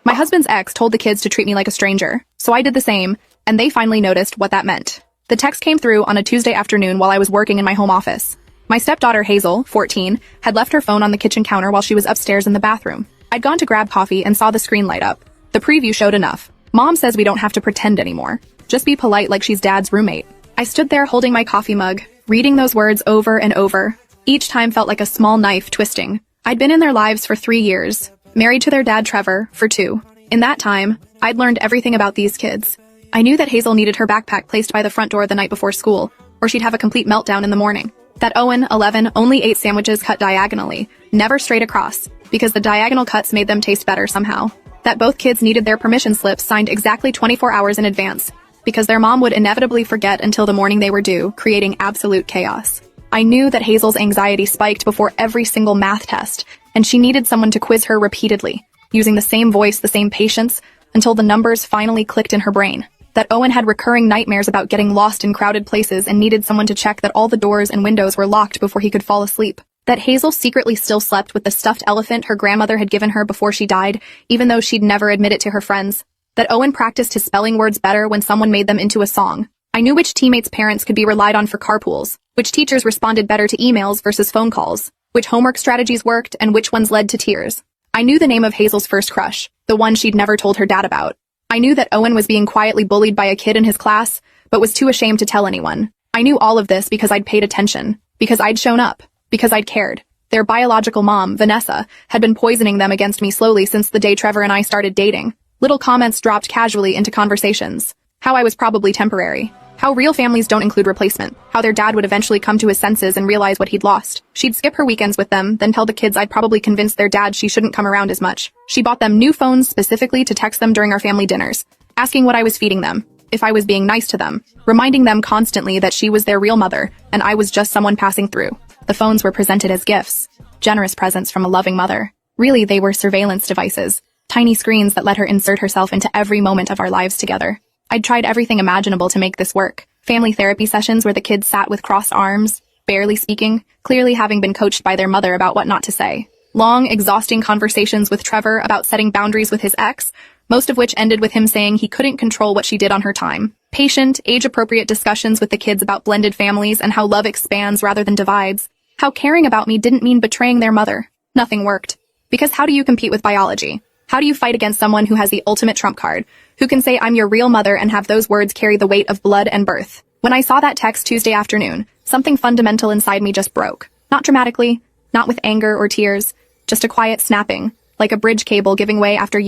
My husband's ex told the kids to treat me like a stranger, so I did the same, and they finally noticed what that meant. The text came through on a Tuesday afternoon while I was working in my home office. My stepdaughter Hazel, 14, had left her phone on the kitchen counter while she was upstairs in the bathroom. I'd gone to grab coffee and saw the screen light up. The preview showed enough. Mom says we don't have to pretend anymore. Just be polite like she's dad's roommate. I stood there holding my coffee mug, reading those words over and over. Each time felt like a small knife twisting. I'd been in their lives for 3 years, married to their dad Trevor for 2. In that time, I'd learned everything about these kids. I knew that Hazel needed her backpack placed by the front door the night before school, or she'd have a complete meltdown in the morning. That Owen, 11, only ate sandwiches cut diagonally, never straight across, because the diagonal cuts made them taste better somehow. That both kids needed their permission slips signed exactly 24 hours in advance, because their mom would inevitably forget until the morning they were due, creating absolute chaos. I knew that Hazel's anxiety spiked before every single math test, and she needed someone to quiz her repeatedly, using the same voice, the same patience, until the numbers finally clicked in her brain. That Owen had recurring nightmares about getting lost in crowded places and needed someone to check that all the doors and windows were locked before he could fall asleep. That Hazel secretly still slept with the stuffed elephant her grandmother had given her before she died, even though she'd never admit it to her friends. That Owen practiced his spelling words better when someone made them into a song. I knew which teammates' parents could be relied on for carpools, which teachers responded better to emails versus phone calls, which homework strategies worked, and which ones led to tears. I knew the name of Hazel's first crush, the one she'd never told her dad about. I knew that Owen was being quietly bullied by a kid in his class, but was too ashamed to tell anyone. I knew all of this because I'd paid attention, because I'd shown up, because I'd cared. Their biological mom, Vanessa, had been poisoning them against me slowly since the day Trevor and I started dating. Little comments dropped casually into conversations. How I was probably temporary. How real families don't include replacement. How their dad would eventually come to his senses and realize what he'd lost. She'd skip her weekends with them, then tell the kids I'd probably convinced their dad she shouldn't come around as much. She bought them new phones specifically to text them during our family dinners, asking what I was feeding them, if I was being nice to them, reminding them constantly that she was their real mother and I was just someone passing through. The phones were presented as gifts, generous presents from a loving mother. Really, they were surveillance devices, tiny screens that let her insert herself into every moment of our lives together. I'd tried everything imaginable to make this work. Family therapy sessions where the kids sat with crossed arms, barely speaking, clearly having been coached by their mother about what not to say. Long, exhausting conversations with Trevor about setting boundaries with his ex, most of which ended with him saying he couldn't control what she did on her time. Patient, age-appropriate discussions with the kids about blended families and how love expands rather than divides. How caring about me didn't mean betraying their mother. Nothing worked. Because how do you compete with biology? How do you fight against someone who has the ultimate trump card, who can say I'm your real mother and have those words carry the weight of blood and birth? When I saw that text Tuesday afternoon, something fundamental inside me just broke. Not dramatically, not with anger or tears, just a quiet snapping, like a bridge cable giving way after